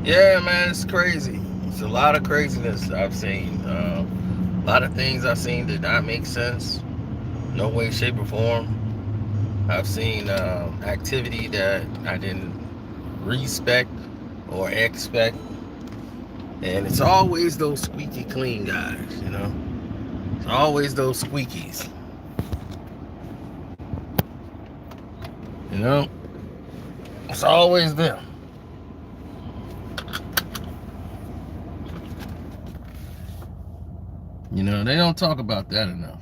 Yeah, man, it's crazy. It's a lot of craziness I've seen. A lot of things I've seen did not make sense. No way, shape, or form. I've seen activity that I didn't respect or expect. And it's always those squeaky clean guys. It's always those squeakies. You know? It's always them. They don't talk about that enough.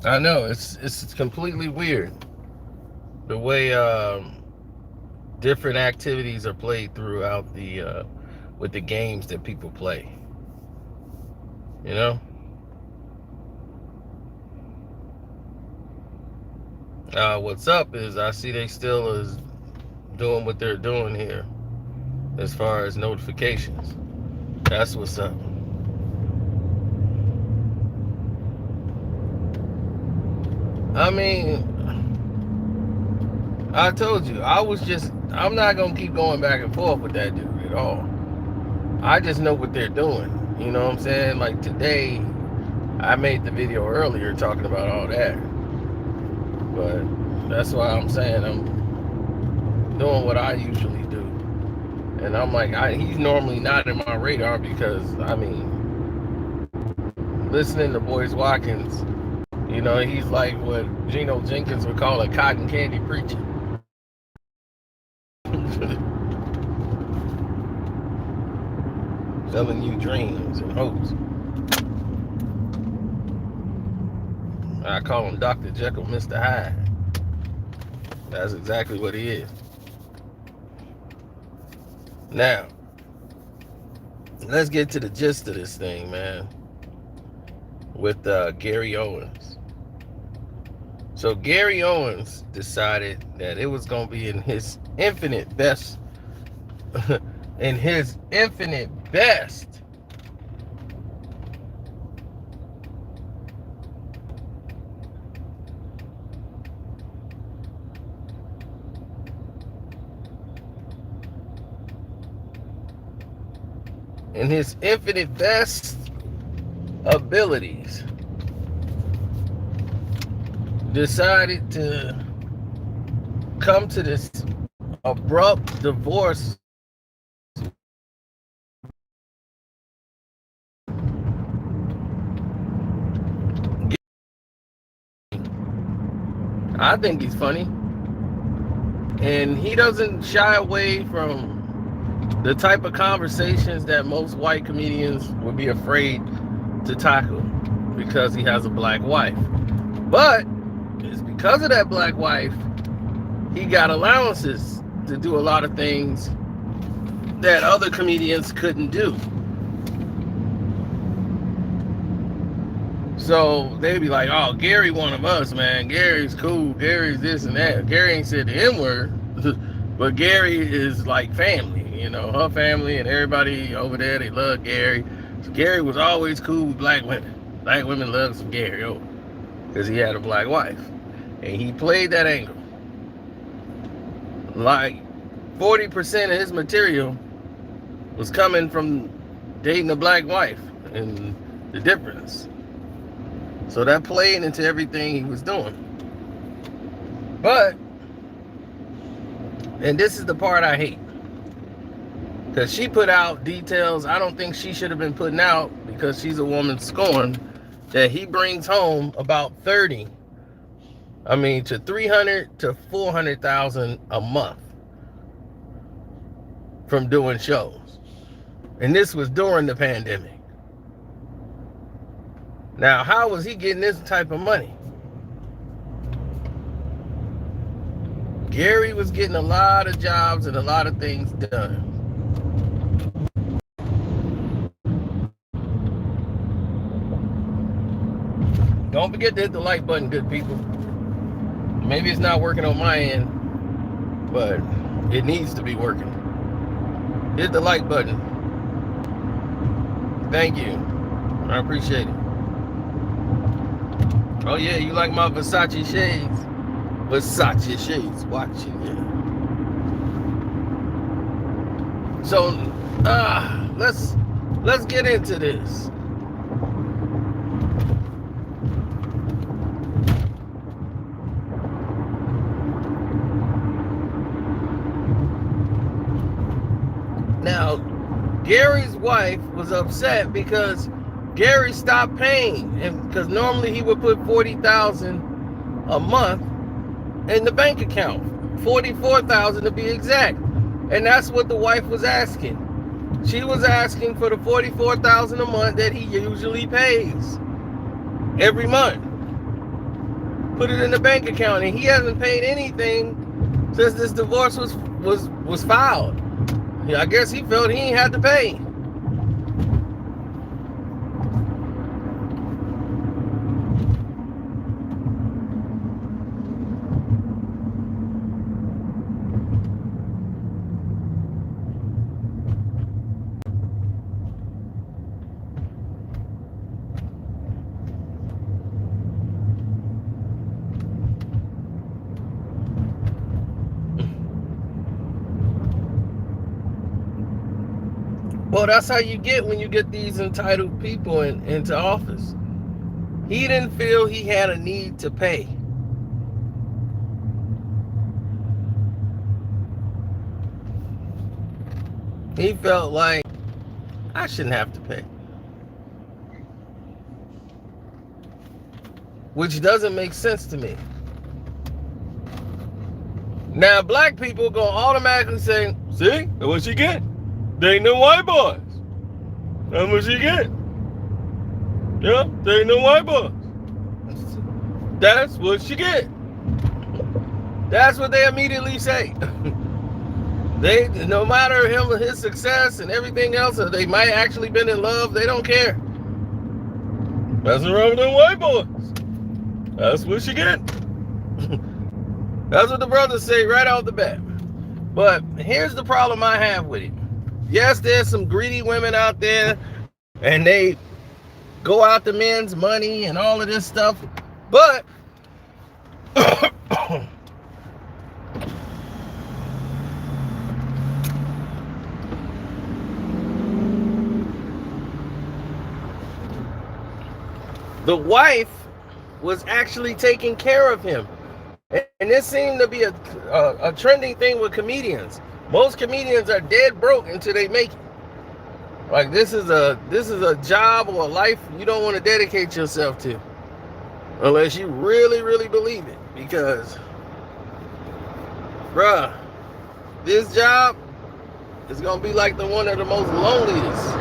I know, it's completely weird the way different activities are played throughout the with the games that people play. You know, what's up is I see they still is doing what they're doing here as far as notifications. That's what's up. I mean, I told you I'm not gonna keep going back and forth with that dude at all. I just know what they're doing. You know what I'm saying? Like today, I made the video earlier talking about all that. But that's why I'm saying I'm doing what I usually do. And I'm like, he's normally not in my radar because, listening to Boyce Watkins, he's like what Geno Jenkins would call a cotton candy preacher. Selling you dreams and hopes. I call him Dr. Jekyll, Mr. Hyde. That's exactly what he is. Now, let's get to the gist of this thing, man, with Gary Owens. So Gary Owens decided that it was going to be in his infinite best, in his infinite best, in his infinite best abilities, decided to come to this abrupt divorce I think he's funny. And he doesn't shy away from the type of conversations that most white comedians would be afraid to tackle because he has a black wife. But it's because of that black wife, he got allowances to do a lot of things that other comedians couldn't do. So they'd be like, oh, Gary one of us, man. Gary's cool. Gary's this and that. Gary ain't said the N-word, but Gary is like family. Her family and everybody over there, they love Gary. So Gary was always cool with black women. Black women love some Gary over because he had a black wife. And he played that angle. Like 40% of his material was coming from dating a black wife and the difference. So that played into everything he was doing. But, and this is the part I hate, because she put out details I don't think she should have been putting out because she's a woman scorned, that he brings home about 300 to 400,000 a month from doing shows. And this was during the pandemic. Now, how was he getting this type of money? Gary was getting a lot of jobs and a lot of things done. Don't forget to hit the like button, good people. Maybe it's not working on my end, but it needs to be working. Hit the like button. Thank you. I appreciate it. Oh yeah, you like my Versace shades? Versace shades, watching you. So, let's get into this. Now, Gary's wife was upset because Gary stopped paying, and because normally he would put $40,000 a month in the bank account, $44,000 to be exact, and that's what the wife was asking. She was asking for the $44,000 a month that he usually pays every month. Put it in the bank account, and he hasn't paid anything since this divorce was filed. I guess he felt he ain't had to pay. Well, that's how you get when you get these entitled people into office. He didn't feel he had a need to pay. He felt like, I shouldn't have to pay. Which doesn't make sense to me. Now, black people gonna automatically say, see, that's what she get. They ain't no white boys. That's what she get. Yeah, they ain't no white boys. That's what she get. That's what they immediately say. They, no matter his success and everything else, or they might actually been in love, they don't care. That's wrong with them white boys. That's what she get. That's what the brothers say right off the bat. But here's the problem I have with it. Yes, there's some greedy women out there, and they go out to men's money and all of this stuff. But the wife was actually taking care of him. And this seemed to be a trending thing with comedians. Most comedians are dead broke until they make it. Like this is a job or a life you don't want to dedicate yourself to. Unless you really, really believe it. Because, bruh, this job is going to be like one of the most loneliest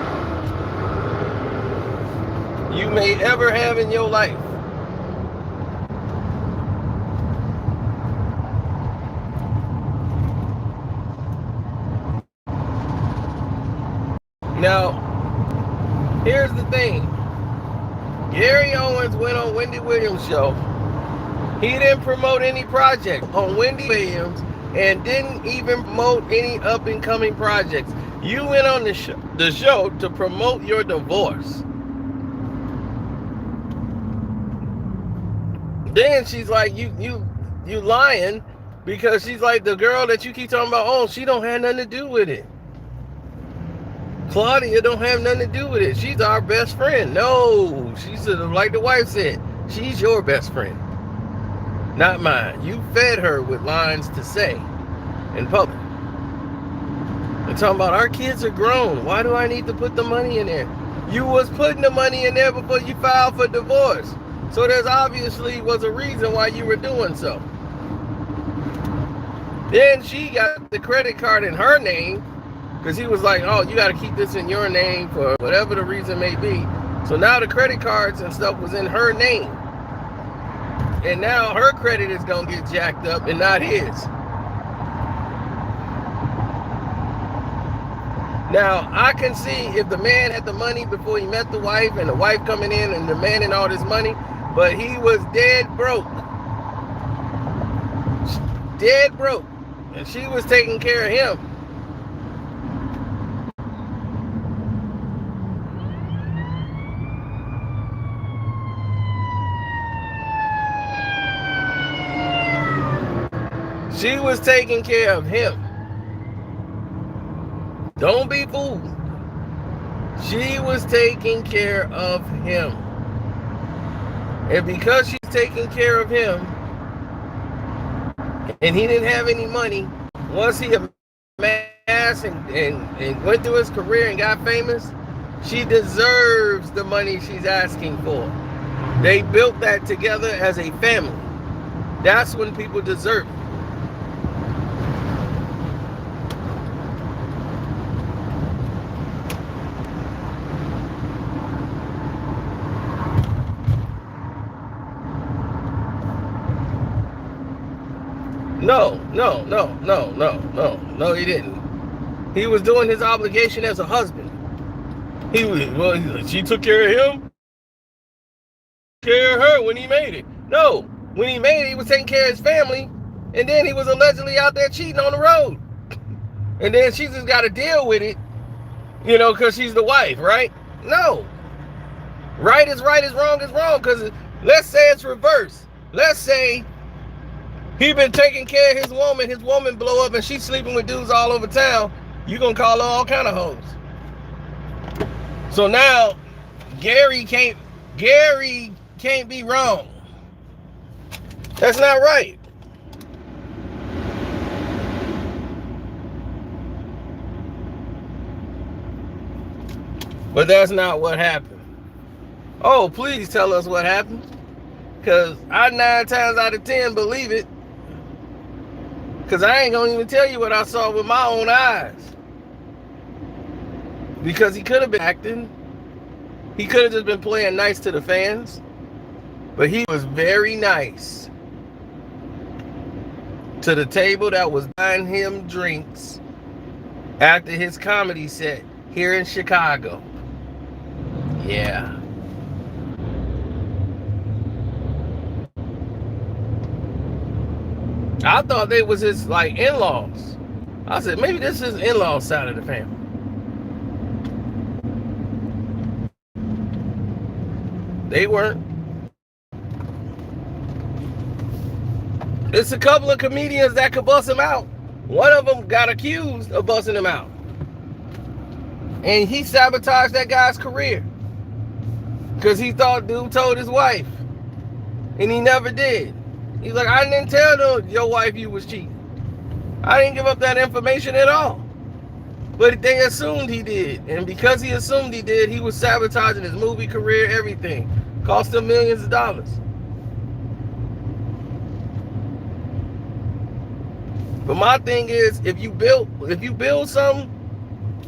you may ever have in your life. Now, here's the thing. Gary Owens went on Wendy Williams' show. He didn't promote any project on Wendy Williams and didn't even promote any up-and-coming projects. You went on the show to promote your divorce. Then she's like, you lying, because she's like, the girl that you keep talking about, oh, she don't have nothing to do with it. Claudia don't have nothing to do with it. She's our best friend. No, she's like the wife said, she's your best friend, not mine. You fed her with lines to say in public. And talking about our kids are grown. Why do I need to put the money in there? You was putting the money in there before you filed for divorce. So there's obviously was a reason why you were doing so. Then she got the credit card in her name, because he was like, oh, you got to keep this in your name for whatever the reason may be. So now the credit cards and stuff was in her name. And now her credit is going to get jacked up and not his. Now, I can see if the man had the money before he met the wife, and the wife coming in and demanding all this money, but he was dead broke. Dead broke. And she was taking care of him. She was taking care of him. Don't be fooled. She was taking care of him. And because she's taking care of him, and he didn't have any money, once he amassed and went through his career and got famous, she deserves the money she's asking for. They built that together as a family. That's when people deserve it. No, he didn't. He was doing his obligation as a husband. She took care of him, care of her when he made it. No, when he made it, he was taking care of his family, and then he was allegedly out there cheating on the road. And then she just got to deal with it, because she's the wife, right? No. Right is wrong is wrong, because let's say it's reversed. Let's say he been taking care of his woman blow up and she's sleeping with dudes all over town. You gonna call her all kind of hoes. So now Gary can't be wrong. That's not right. But that's not what happened. Oh, please tell us what happened, because I 9 times out of 10 believe it. Because I ain't gonna even tell you what I saw with my own eyes. Because he could have been acting. He could have just been playing nice to the fans. But he was very nice to the table that was buying him drinks after his comedy set here in Chicago. Yeah. I thought they was his in-laws. I said maybe this is in-laws side of the family. They weren't. It's a couple of comedians that could bust him out. One of them got accused of busting him out, and he sabotaged that guy's career because he thought dude told his wife, and he never did. He's like, I didn't tell your wife you was cheating. I didn't give up that information at all. But they assumed he did. And because he assumed he did, he was sabotaging his movie career, everything. Cost him millions of dollars. But my thing is, if you build something,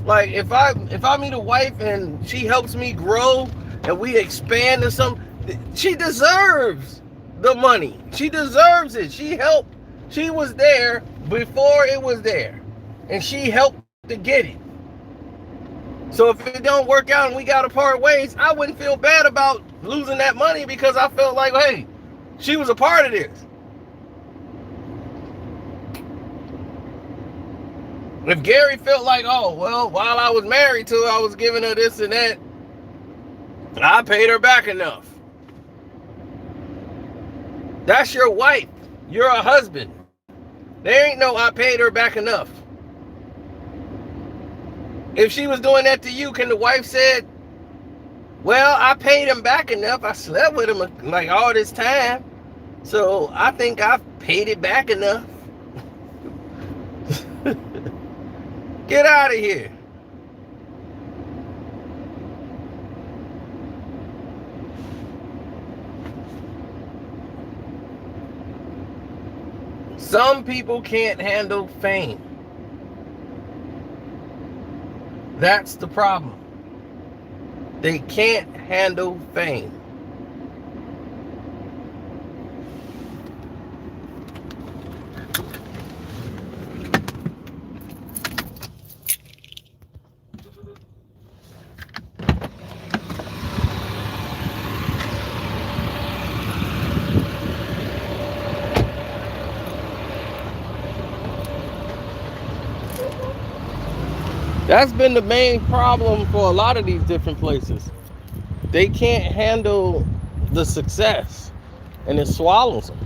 like if I meet a wife and she helps me grow and we expand to something, she deserves the money. She deserves it. She helped. She was there before it was there, and she helped to get it. So if it don't work out and we gotta part ways, I wouldn't feel bad about losing that money, because I felt like, hey, she was a part of this. If Gary felt like, oh, well, while I was married to her, I was giving her this and that, I paid her back enough. That's your wife. You're a husband. There ain't no I paid her back enough. If she was doing that to you, can the wife said, well, I paid him back enough. I slept with him like all this time, so I think I've paid it back enough. Get out of here. Some people can't handle fame. That's the problem. They can't handle fame. That's been the main problem for a lot of these different places. They can't handle the success, and it swallows them.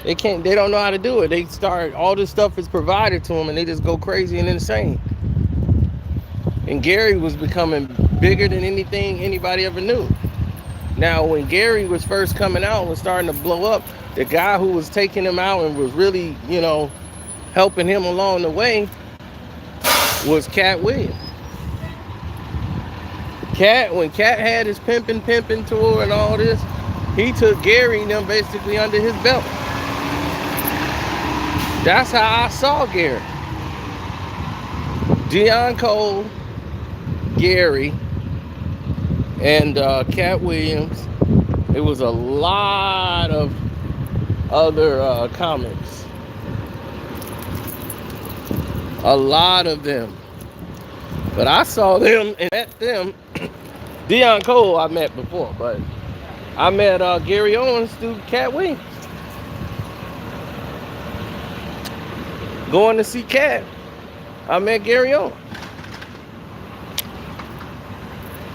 They don't know how to do it. They start, all this stuff is provided to them and they just go crazy and insane. And Gary was becoming bigger than anything anybody ever knew. Now, when Gary was first coming out and was starting to blow up, the guy who was taking him out and was really, helping him along the way was Cat Williams. When Cat had his pimping tour and all this, he took Gary and them basically under his belt. That's how I saw Gary. Deion Cole, Gary, and Cat Williams. It was a lot of other comics. A lot of them. But I saw them and met them. Deion Cole I met before, but I met Gary Owens through Cat Williams. Going to see Cat, I met Gary Owens.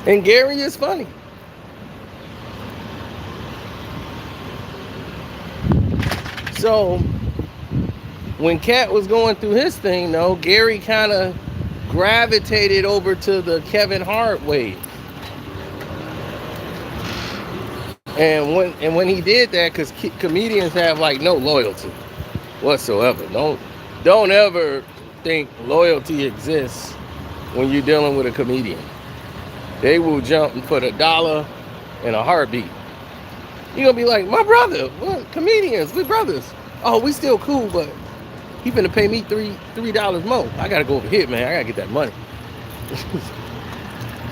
And Gary is funny. So when Cat was going through his thing, though, Gary kind of gravitated over to the Kevin Hart wave. And when he did that, because comedians have like no loyalty whatsoever. Don't ever think loyalty exists when you're dealing with a comedian. They will jump and put $1 in a heartbeat. You're gonna be like, my brother, what? Comedians, we brothers. Oh, we still cool, but he finna pay me $3 more. I gotta go over here, man. I gotta get that money.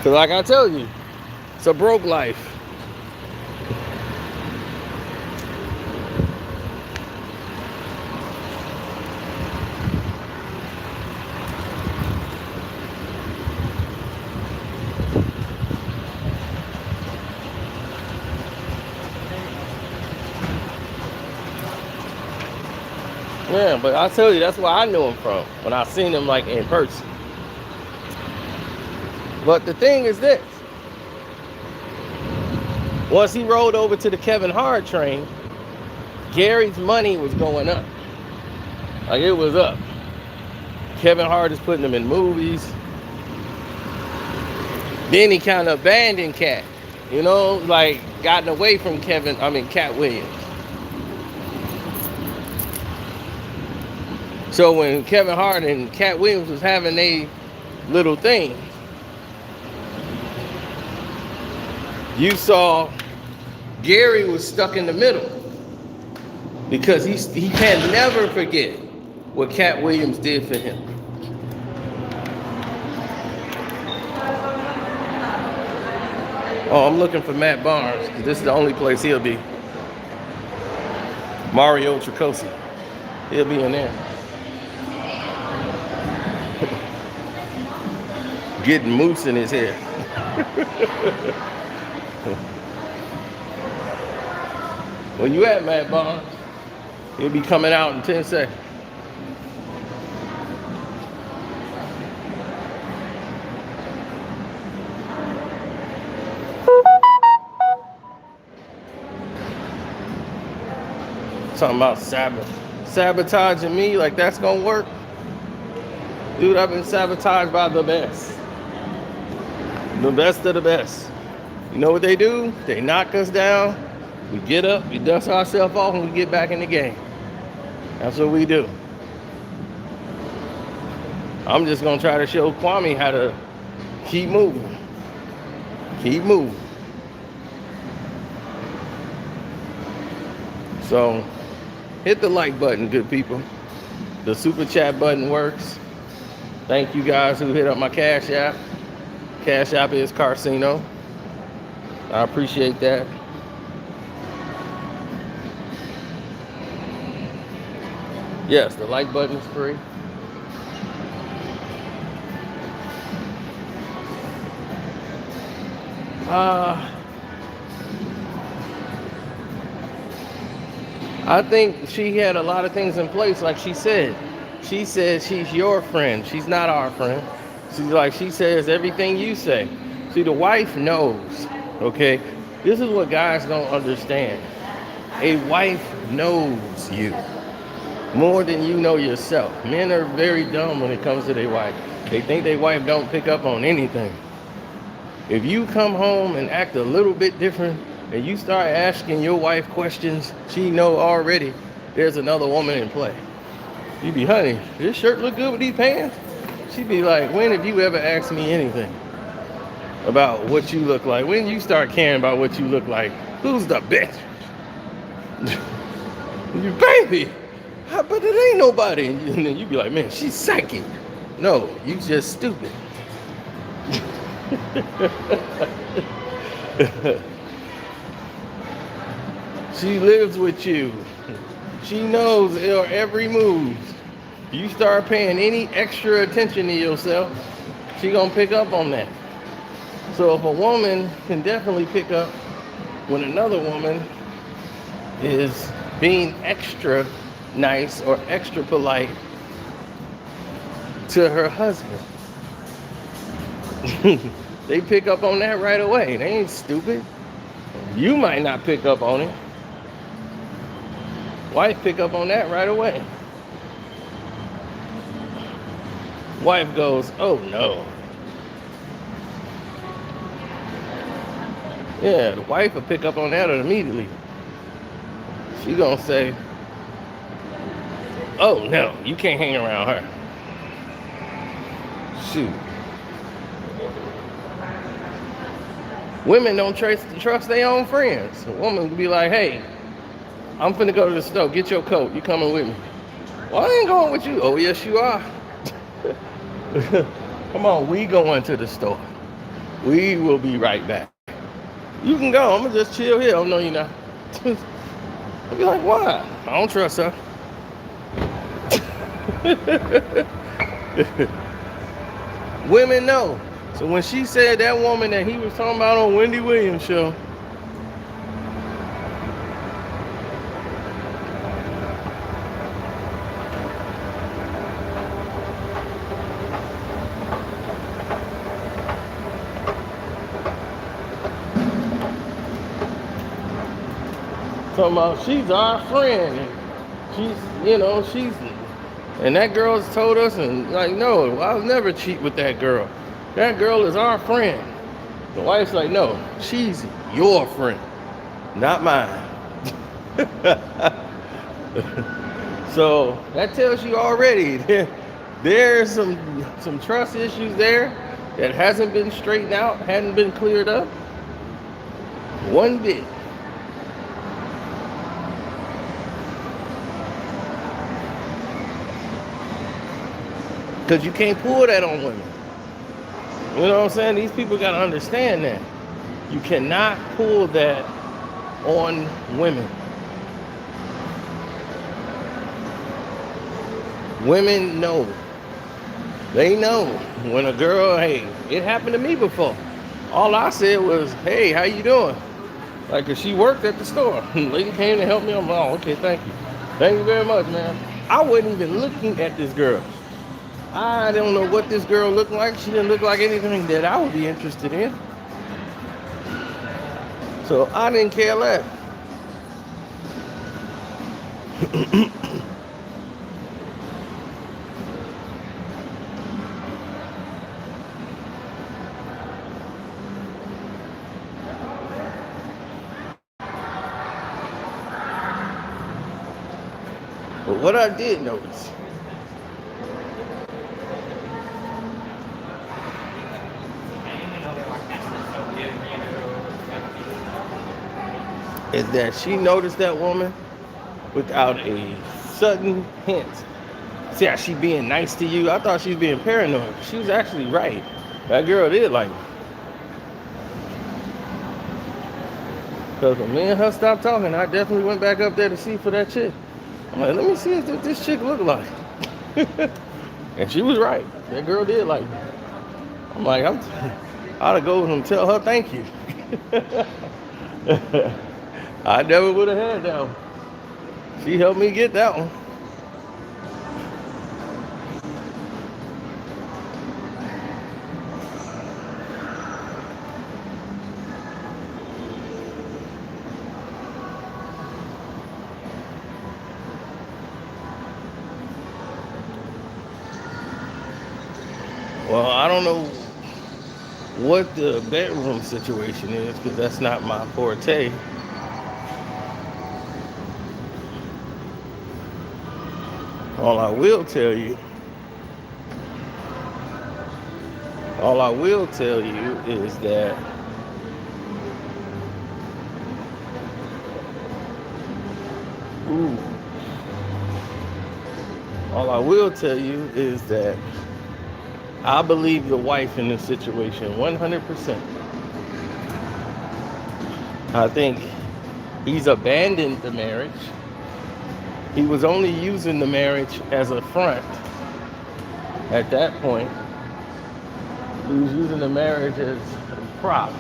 Cause like I tell you, it's a broke life. Yeah, but I tell you, that's where I knew him from, when I seen him like in person. But the thing is this. Once he rolled over to the Kevin Hart train, Gary's money was going up. Like, it was up. Kevin Hart is putting him in movies. Then he kind of abandoned Cat. Like gotten away from Cat Williams. So when Kevin Hart and Cat Williams was having a little thing, you saw Gary was stuck in the middle because he can never forget what Cat Williams did for him. Oh, I'm looking for Matt Barnes because this is the only place he'll be. Mario Tricosi, he'll be in there. Getting mousse in his hair. Where you at, Matt Barnes? He'll be coming out in 10 seconds. Talking about sabotaging me, like that's gonna work? Dude, I've been sabotaged by the best. The best of the best. You know what they do? They knock us down. We get up, we dust ourselves off, and we get back in the game. That's what we do. I'm just gonna try to show Kwame how to keep moving. Keep moving. So, hit the like button, good people. The super chat button works. Thank you guys who hit up my Cash App. Cash App is Carcino. I appreciate that. Yes, the like button is free. I think she had a lot of things in place, like she said. She says she's your friend. She's not our friend. She says everything you say. See, the wife knows, okay? This is what guys don't understand. A wife knows you more than you know yourself. Men are very dumb when it comes to their wife. They think their wife don't pick up on anything. If you come home and act a little bit different and you start asking your wife questions, she know already there's another woman in play. You be, honey, this shirt look good with these pants? She be like, when have you ever asked me anything about what you look like? When you start caring about what you look like, who's the bitch? You baby, but it ain't nobody. And then you be like, man, she's psychic. No, you just stupid. She lives with you. She knows your every move. You start paying any extra attention to yourself, she gonna pick up on that. So if a woman can definitely pick up when another woman is being extra nice or extra polite to her husband. They pick up on that right away. They ain't stupid. You might not pick up on it. Wife pick up on that right away. Wife goes, oh no. Yeah, the wife will pick up on that immediately. She gonna say, oh no, you can't hang around her. Shoot. Women don't trust their own friends. A woman can be like, hey, I'm finna go to the store, get your coat, you coming with me? Well, I ain't going with you. Oh yes you are. Come on, we going to the store. We will be right back. You can go, I'm gonna just chill here. Oh no, you're not. I'll be like, why? I don't trust her. Women know. So when she said that woman that he was talking about on Wendy Williams' show, talking about she's our friend, and she's, and that girl's told us, and like, no, I'll never cheat with that girl. That girl is our friend. The wife's like, no, she's your friend, not mine. So that tells you already there's some trust issues there that hasn't been straightened out, hadn't been cleared up one bit. Because you can't pull that on women. You know what I'm saying? These people got to understand that. You cannot pull that on women. Women know. They know when a girl, hey, it happened to me before. All I said was, hey, how you doing? Like, cause she worked at the store. Lady came to help me. I'm like, oh, okay, thank you. Thank you very much, man. I wasn't even looking at this girl. I don't know what this girl looked like. She didn't look like anything that I would be interested in. So I didn't care less. But what I did notice is that she noticed that woman without a sudden hint. See how she being nice to you? I thought she was being paranoid. She was actually right. That girl did like me. Because when me and her stopped talking, I definitely went back up there to see for that chick. I'm like, let me see what this chick look like. And she was right. That girl did like me. I'm like, I'd have go and tell her thank you. I never would have had that one. She helped me get that one. Well, I don't know what the bedroom situation is because that's not my forte. All I will tell you, all I will tell you is that ooh, all I will tell you is that I believe the wife in this situation 100%. I think he's abandoned the marriage. He was only using the marriage as a front at that point. He was using the marriage as a prop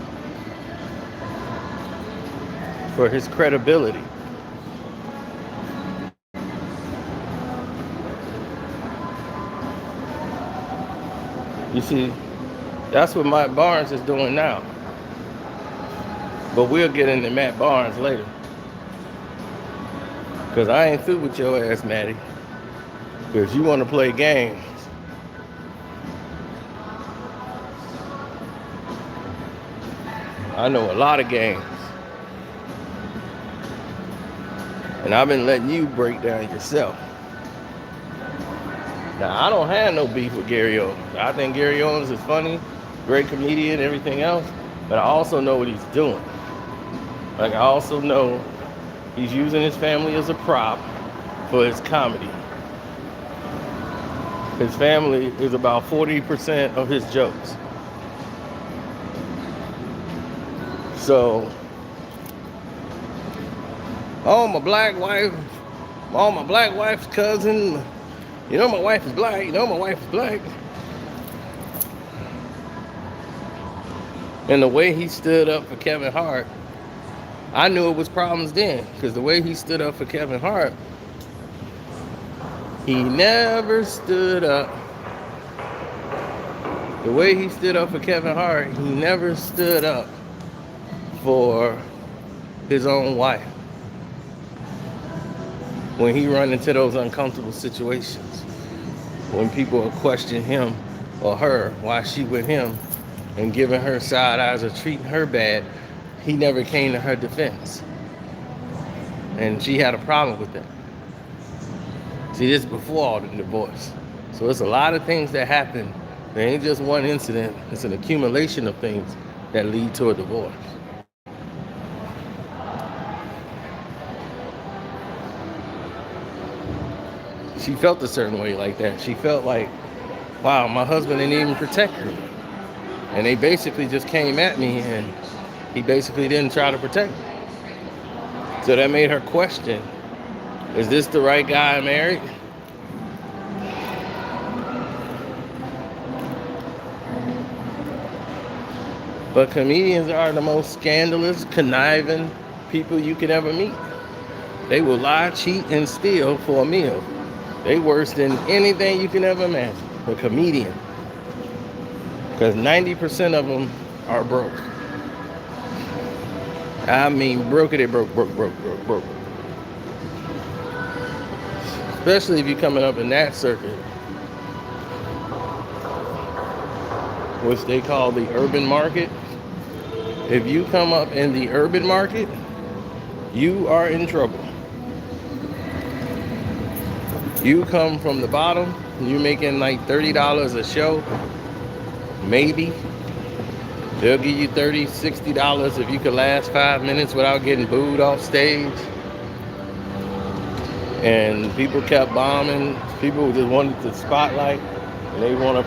for his credibility. You see, that's what Matt Barnes is doing now. But we'll get into Matt Barnes later. Because I ain't through with your ass, Maddie. Because you want to play games. I know a lot of games. And I've been letting you break down yourself. Now, I don't have no beef with Gary Owens. I think Gary Owens is funny, great comedian, everything else. But I also know what he's doing. Like, I also know he's using his family as a prop for his comedy. His family is about 40% of his jokes. So, my black wife's cousin, you know my wife is black, And the way he stood up for Kevin Hart, I knew it was problems then, because the way he stood up for Kevin Hart, he never stood up. The way he stood up for Kevin Hart, he never stood up for his own wife when he run into those uncomfortable situations, when people will question him or her why she with him and giving her side eyes or treating her bad, he never came to her defense, and she had a problem with that. See, this is before all the divorce, so it's a lot of things that happen. There ain't just one incident, it's an accumulation of things that lead to a divorce. She felt a certain way like that. She felt like, wow, my husband didn't even protect her. And they basically just came at me, and he basically didn't try to protect me. So that made her question, is this the right guy I married? But comedians are the most scandalous, conniving people you could ever meet. They will lie, cheat, and steal for a meal. They worse than anything you can ever imagine. A comedian. Because 90% of them are broke. I mean, broke. Especially if you're coming up in that circuit, which they call the urban market. If you come up in the urban market, you are in trouble. You come from the bottom, you're making like $30 a show, maybe. They'll give you $30, $60 if you could last 5 minutes without getting booed off stage. And people kept bombing. People just wanted the spotlight, and they wanted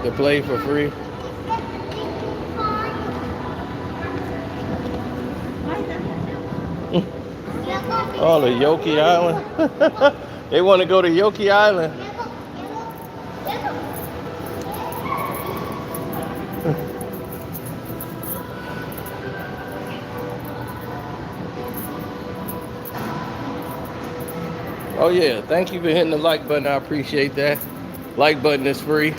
to play for free. Oh, the Yoki Island. They want to go to Yoki Island. Oh yeah, thank you for hitting the like button. I appreciate that. Like button is free.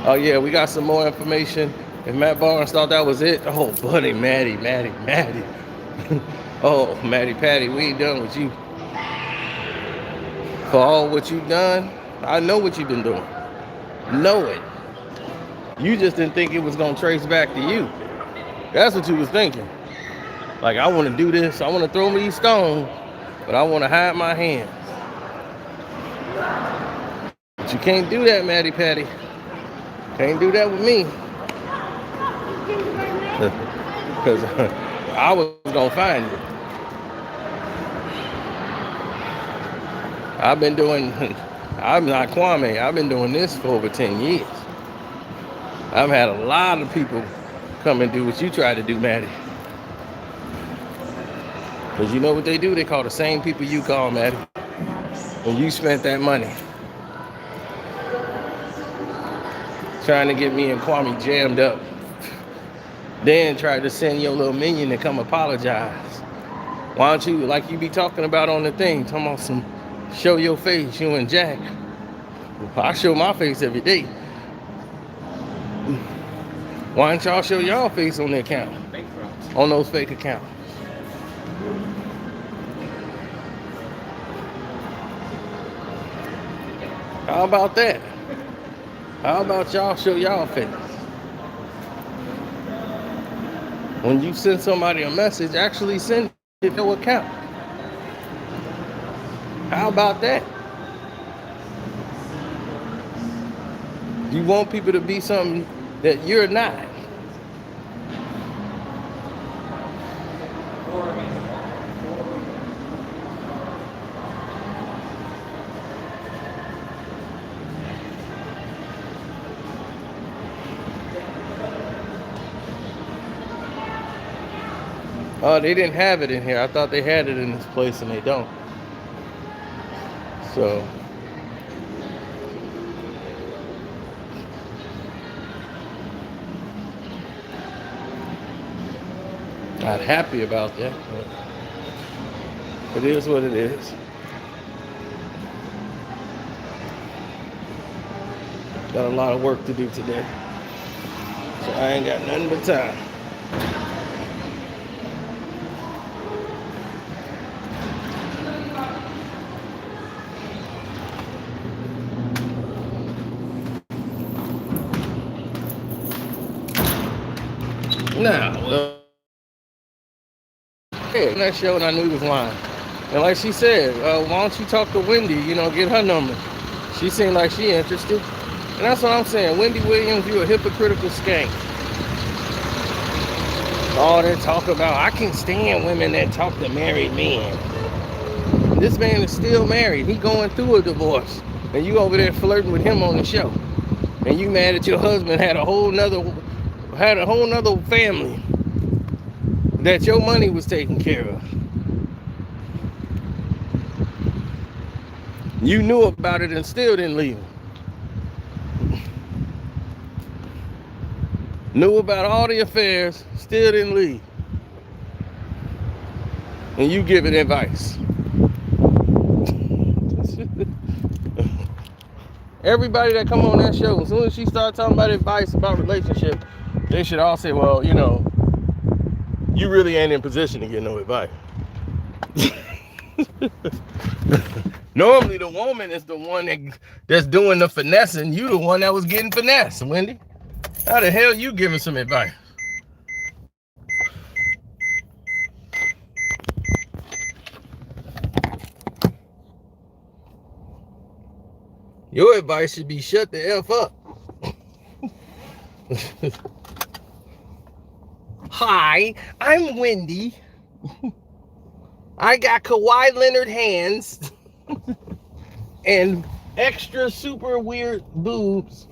Oh yeah, we got some more information. If Matt Barnes thought that was it, oh buddy, Maddie. Oh, Maddie Patty, we ain't done with you. For all what you've done, I know what you've been doing. Know it. You just didn't think it was going to trace back to you. That's what you was thinking. Like, I want to do this. I want to throw me these stones, but I want to hide my hands. But you can't do that, Maddie Patty. Can't do that with me. Because I was going to find you. I'm not Kwame. I've been doing this for over 10 years. I've had a lot of people come and do what you try to do, Maddie. Because you know what they do? They call the same people you call, Maddie. When you spent that money trying to get me and Kwame jammed up, then tried to send your little minion to come apologize. Why don't you, like you be talking about on the thing, talking about some show your face, you and Jack. I show my face every day. Why don't y'all show y'all face on the account? On those fake accounts. How about that? How about y'all show y'all face? When you send somebody a message, actually send it to your account. How about that? You want people to be something that you're not. Oh, they didn't have it in here. I thought they had it in this place and they don't. So not happy about that, but it is what it is. Got a lot of work to do today, so I ain't got nothing but time. Now, that show and I knew he was lying. And like she said, why don't you talk to Wendy, get her number. She seemed like she interested. And that's what I'm saying. Wendy Williams, you a hypocritical skank. All that talk about, I can't stand women that talk to married men. This man is still married. He going through a divorce. And you over there flirting with him on the show. And you mad at your husband had a whole nother family that your money was taken care of. You knew about it and still didn't leave him. Knew about all the affairs, still didn't leave. And you giving advice. Everybody that come on that show, as soon as she starts talking about advice about relationship, they should all say, well, you really ain't in position to get no advice. Normally the woman is the one that's doing the finessing. You the one that was getting finessed, Wendy. How the hell you giving some advice? Your advice should be shut the F up. Hi, I'm Wendy. I got Kawhi Leonard hands and extra super weird boobs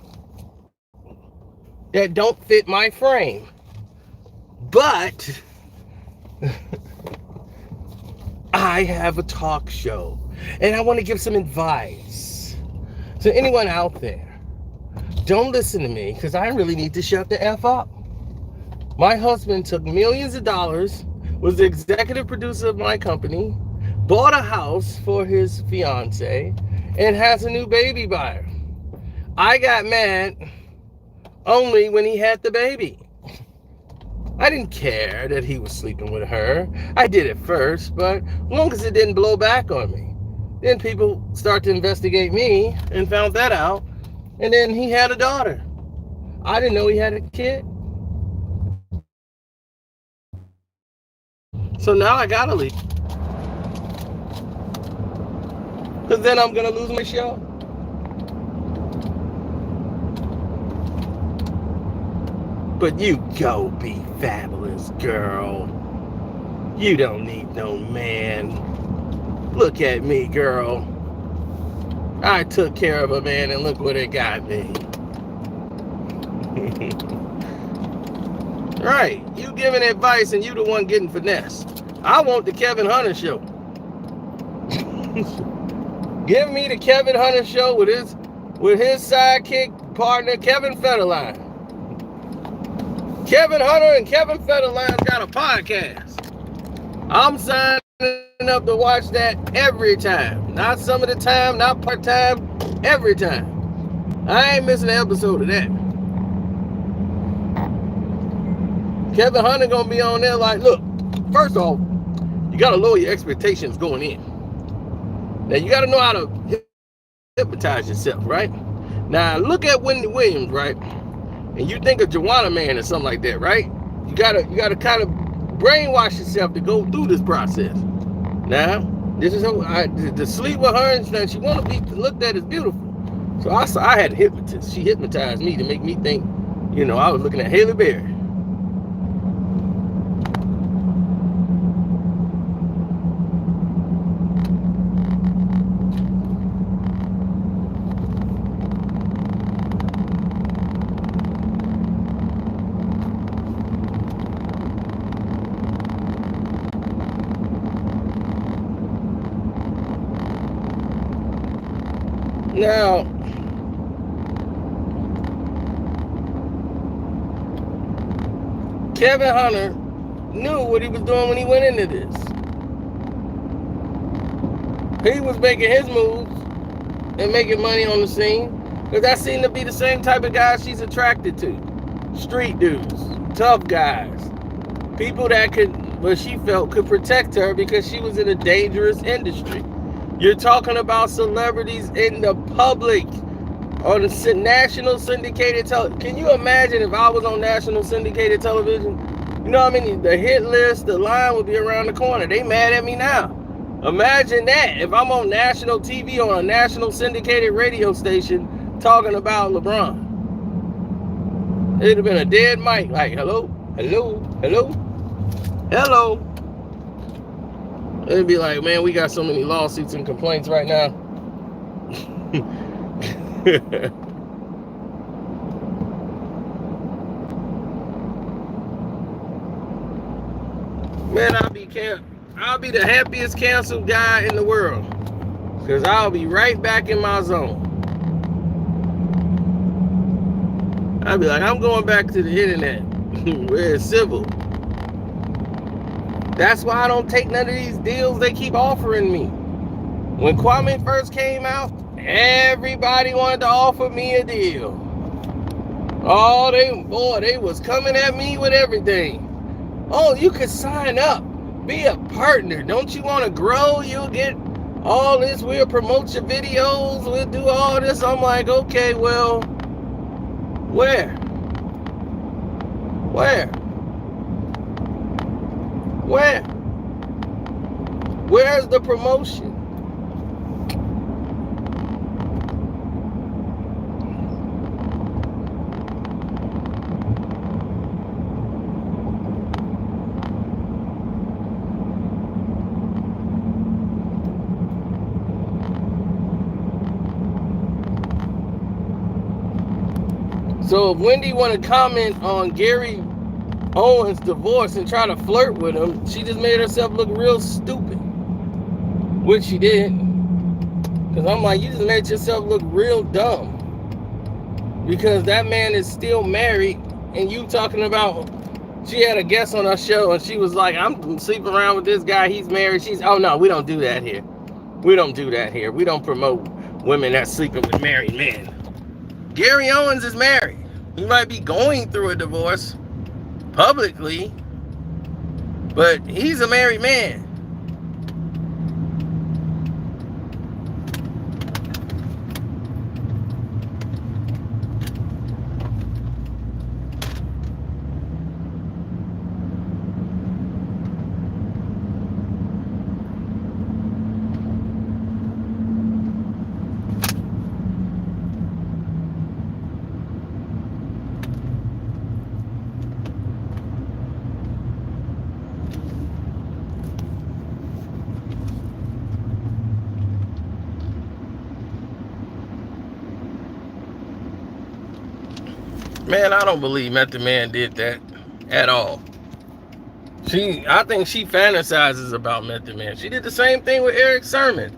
that don't fit my frame. But I have a talk show and I want to give some advice. So anyone out there, don't listen to me because I really need to shut the F up. My husband took millions of dollars, was the executive producer of my company, bought a house for his fiance, and has a new baby by her. I got mad only when he had the baby. I didn't care that he was sleeping with her. I did at first, but as long as it didn't blow back on me. Then people start to investigate me and found that out. And then he had a daughter. I didn't know he had a kid. So now I gotta leave. Because then I'm gonna lose my show. But you go be fabulous, girl. You don't need no man. Look at me, girl. I took care of a man and look what it got me. Right, you giving advice and you the one getting finessed. I want the Kevin Hunter show. Give me the Kevin Hunter show with his sidekick partner, Kevin Federline. Kevin Hunter and Kevin Federline's got a podcast. I'm signing up to watch that every time. Not some of the time, not part-time, every time. I ain't missing an episode of that. Kevin Hunter gonna be on there like, look, first off, you gotta lower your expectations going in. Now you gotta know how to hypnotize yourself, right? Now look at Wendy Williams, right? And you think of Joanna Man or something like that, right? You gotta kind of brainwash yourself to go through this process. Now, this is how to sleep with her and she want to be looked at as beautiful. So I had a hypnotist. She hypnotized me to make me think, I was looking at Halle Berry. Now, Kevin Hunter knew what he was doing when he went into this. He was making his moves and making money on the scene because that seemed to be the same type of guys she's attracted to. Street dudes, tough guys, people that she felt could protect her because she was in a dangerous industry. You're talking about celebrities in the public on the national syndicated television. Can you imagine if I was on national syndicated television? You know what I mean? The hit list, the line would be around the corner. They mad at me now. Imagine that if I'm on national TV on a national syndicated radio station talking about LeBron. It'd have been a dead mic. Like, hello, hello, hello, hello. It'd be like, man, we got so many lawsuits and complaints right now. Man, I'll be the happiest canceled guy in the world. Because I'll be right back in my zone. I'll be like, I'm going back to the internet where it's civil. That's why I don't take none of these deals they keep offering me. When Kwame first came out, everybody wanted to offer me a deal. Oh, they was coming at me with everything. Oh, you could sign up, be a partner. Don't you want to grow? You'll get all this. We'll promote your videos. We'll do all this. I'm like, okay, well, where? Where's the promotion? So if Wendy want to comment on Gary Owens' divorce and try to flirt with him, she just made herself look real stupid. Which she did. Because I'm like, you just made yourself look real dumb. Because that man is still married, and you talking about, she had a guest on our show, and she was like, I'm sleeping around with this guy, he's married. Oh no, we don't do that here. We don't do that here. We don't promote women that's sleeping with married men. Gary Owens is married. He might be going through a divorce publicly, but he's a married man. Man, I don't believe Method Man did that at all. I think she fantasizes about Method Man. She did the same thing with Eric Sermon.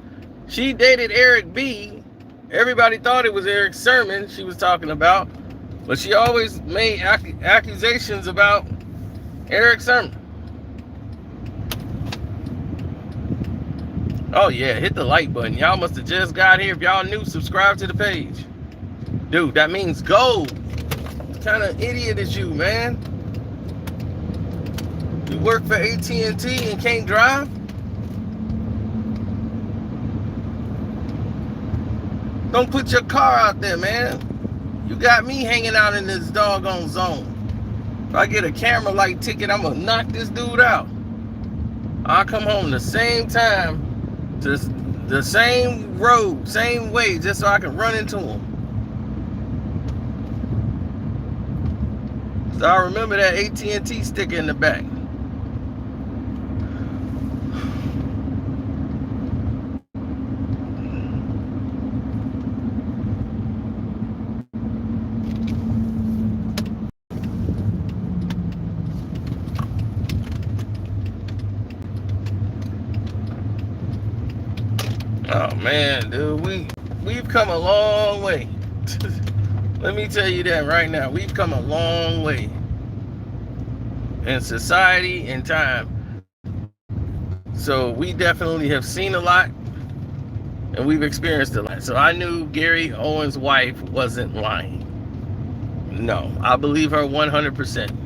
She dated Eric B. Everybody thought it was Eric Sermon she was talking about, but she always made accusations about Eric Sermon. Oh yeah, hit the like button. Y'all must have just got here. If y'all new, subscribe to the page. Dude, that means gold. What kind of idiot is you, man? You work for AT&T and can't drive? Don't put your car out there, man. You got me hanging out in this doggone zone. If I get a camera light ticket, I'm gonna knock this dude out. I'll come home the same time, to the same road, same way, just so I can run into him. So I remember that AT&T sticker in the back. Oh man, dude, we've come a long way. Let me tell you that right now. We've come a long way in society and time. So we definitely have seen a lot and we've experienced a lot. So I knew Gary Owens' wife wasn't lying. No, I believe her 100%.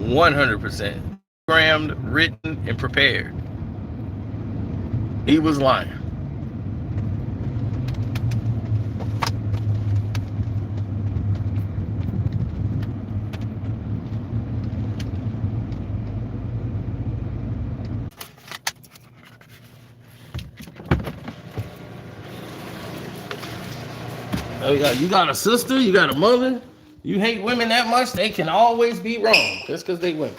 100%. Programmed, written, and prepared. He was lying. Oh, you got a sister, you got a mother. You hate women that much, they can always be wrong just because they women.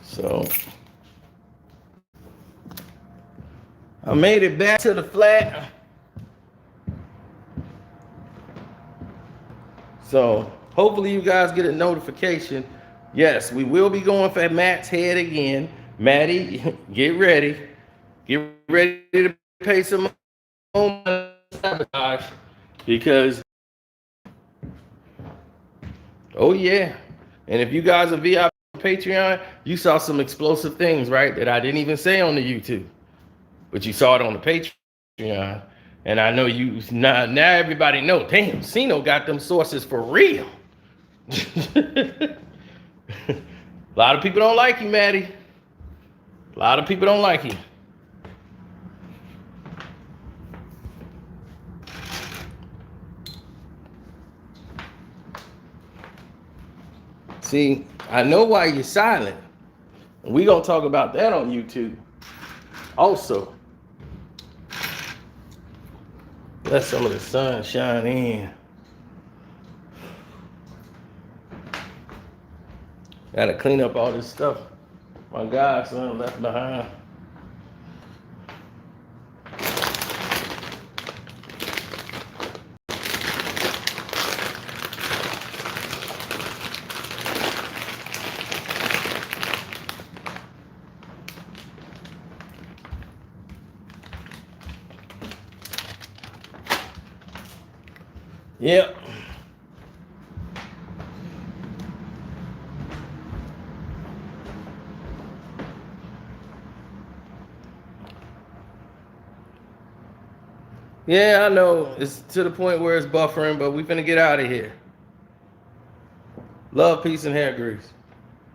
So I made it back to the flat. So hopefully you guys get a notification. Yes, we will be going for Matt's head again. Matty, get ready. Get ready to pay some money sabotage because, oh yeah. And if you guys are VIP Patreon, you saw some explosive things, right? That I didn't even say on the YouTube, but you saw it on the Patreon. And I know you now everybody know, damn, Cino got them sources for real. A lot of people don't like you, Maddie. A lot of people don't like you. See, I know why you're silent. We're going to talk about that on YouTube also. Let some of the sun shine in. Gotta clean up all this stuff my godson left behind. Yep. Yeah, I know. It's to the point where it's buffering, but we finna get out of here. Love, peace, and hair grease.